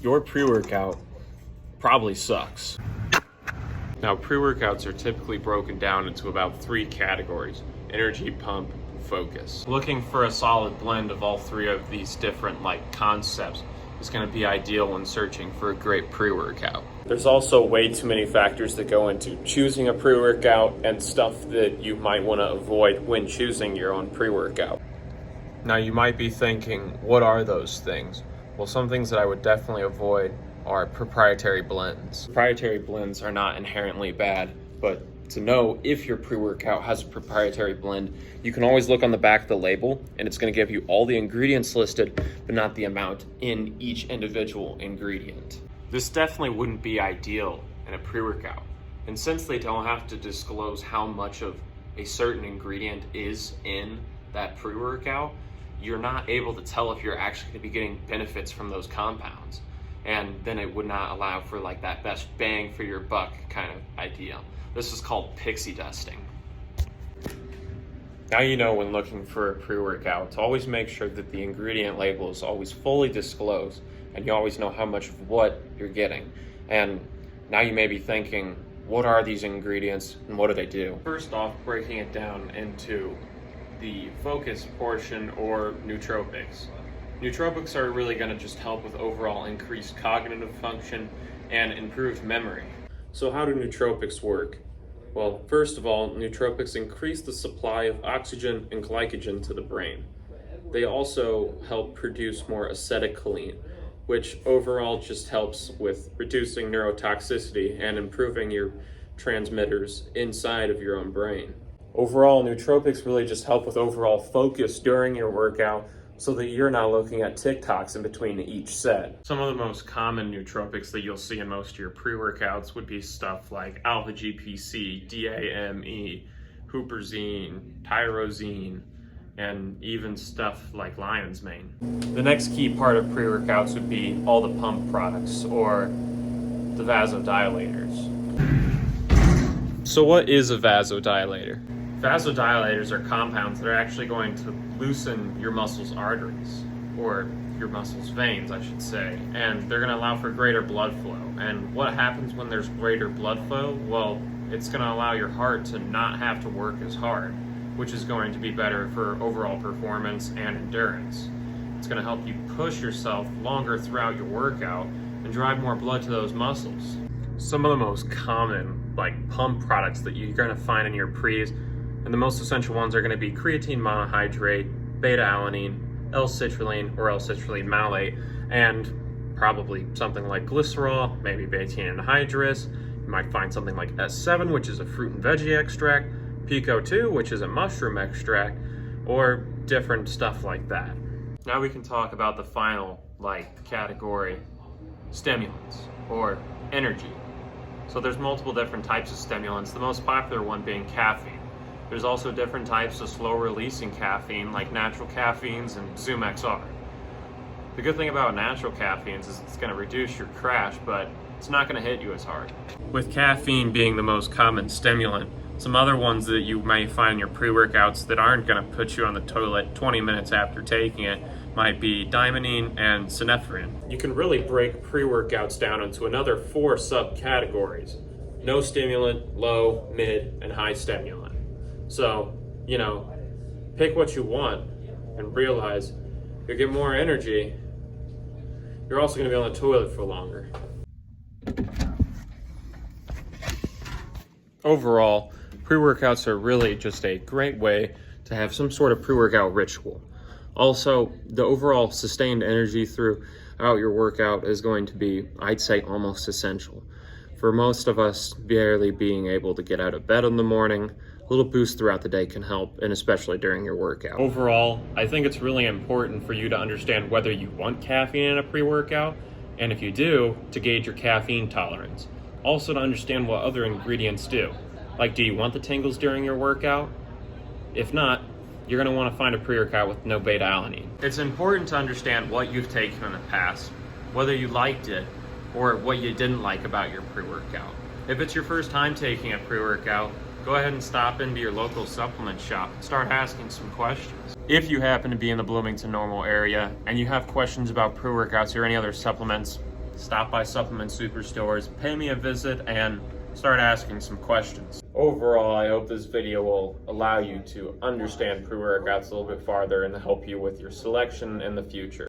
your pre-workout probably sucks. Now, pre-workouts are typically broken down into about 3 categories: energy, pump, focus. Looking for a solid blend of all 3 of these different concepts is going to be ideal when searching for a great pre-workout. There's also way too many factors that go into choosing a pre-workout and stuff that you might want to avoid when choosing your own pre-workout. Now, you might be thinking, what are those things? Well, some things that I would definitely avoid are proprietary blends. Proprietary blends are not inherently bad, but to know if your pre-workout has a proprietary blend, you can always look on the back of the label and it's going to give you all the ingredients listed, but not the amount in each individual ingredient. This definitely wouldn't be ideal in a pre-workout. And since they don't have to disclose how much of a certain ingredient is in that pre-workout, you're not able to tell if you're actually going to be getting benefits from those compounds. And then it would not allow for that best bang for your buck kind of idea. This is called pixie dusting. Now you know when looking for a pre-workout to always make sure that the ingredient label is always fully disclosed and you always know how much of what you're getting. And now you may be thinking, what are these ingredients and what do they do? First off, breaking it down into the focus portion, or nootropics. Nootropics are really going to just help with overall increased cognitive function and improved memory. So how do nootropics work? Well, first of all, nootropics increase the supply of oxygen and glycogen to the brain. They also help produce more acetylcholine, which overall just helps with reducing neurotoxicity and improving your transmitters inside of your own brain. Overall, nootropics really just help with overall focus during your workout so that you're not looking at TikToks in between each set. Some of the most common nootropics that you'll see in most of your pre-workouts would be stuff like alpha GPC, DAME, huperzine, tyrosine, and even stuff like lion's mane. The next key part of pre-workouts would be all the pump products, or the vasodilators. So what is a vasodilator? Vasodilators are compounds that are actually going to loosen your muscles' arteries, or your muscles' veins, I should say, and they're going to allow for greater blood flow. And what happens when there's greater blood flow? Well, it's going to allow your heart to not have to work as hard, which is going to be better for overall performance and endurance. It's going to help you push yourself longer throughout your workout and drive more blood to those muscles. Some of the most common pump products that you're going to find in your pre's, and the most essential ones, are going to be creatine monohydrate, beta-alanine, L-citrulline or L-citrulline malate, and probably something like glycerol, maybe betaine anhydrous. You might find something like S7, which is a fruit and veggie extract, Pico 2, which is a mushroom extract, or different stuff like that. Now we can talk about the final category, stimulants or energy. So there's multiple different types of stimulants, the most popular one being caffeine. There's also different types of slow-releasing caffeine, like natural caffeines and Zoom XR. The good thing about natural caffeines is it's going to reduce your crash, but it's not going to hit you as hard. With caffeine being the most common stimulant, some other ones that you may find in your pre-workouts that aren't going to put you on the toilet 20 minutes after taking it might be dimonine and synephrine. You can really break pre-workouts down into another 4 subcategories: no stimulant, low, mid, and high stimulant. So, pick what you want and realize you'll get more energy. You're also going to be on the toilet for longer. Overall, pre-workouts are really just a great way to have some sort of pre-workout ritual. Also, the overall sustained energy throughout your workout is going to be, I'd say, almost essential. For most of us, barely being able to get out of bed in the morning, a little boost throughout the day can help, and especially during your workout. Overall, I think it's really important for you to understand whether you want caffeine in a pre-workout, and if you do, to gauge your caffeine tolerance. Also to understand what other ingredients do. Do you want the tingles during your workout? If not, you're going to want to find a pre-workout with no beta-alanine. It's important to understand what you've taken in the past, whether you liked it, or what you didn't like about your pre-workout. If it's your first time taking a pre-workout, go ahead and stop into your local supplement shop and start asking some questions. If you happen to be in the Bloomington Normal area and you have questions about pre-workouts or any other supplements, stop by supplement superstores, pay me a visit, and start asking some questions. Overall, I hope this video will allow you to understand pre-workouts a little bit farther and help you with your selection in the future.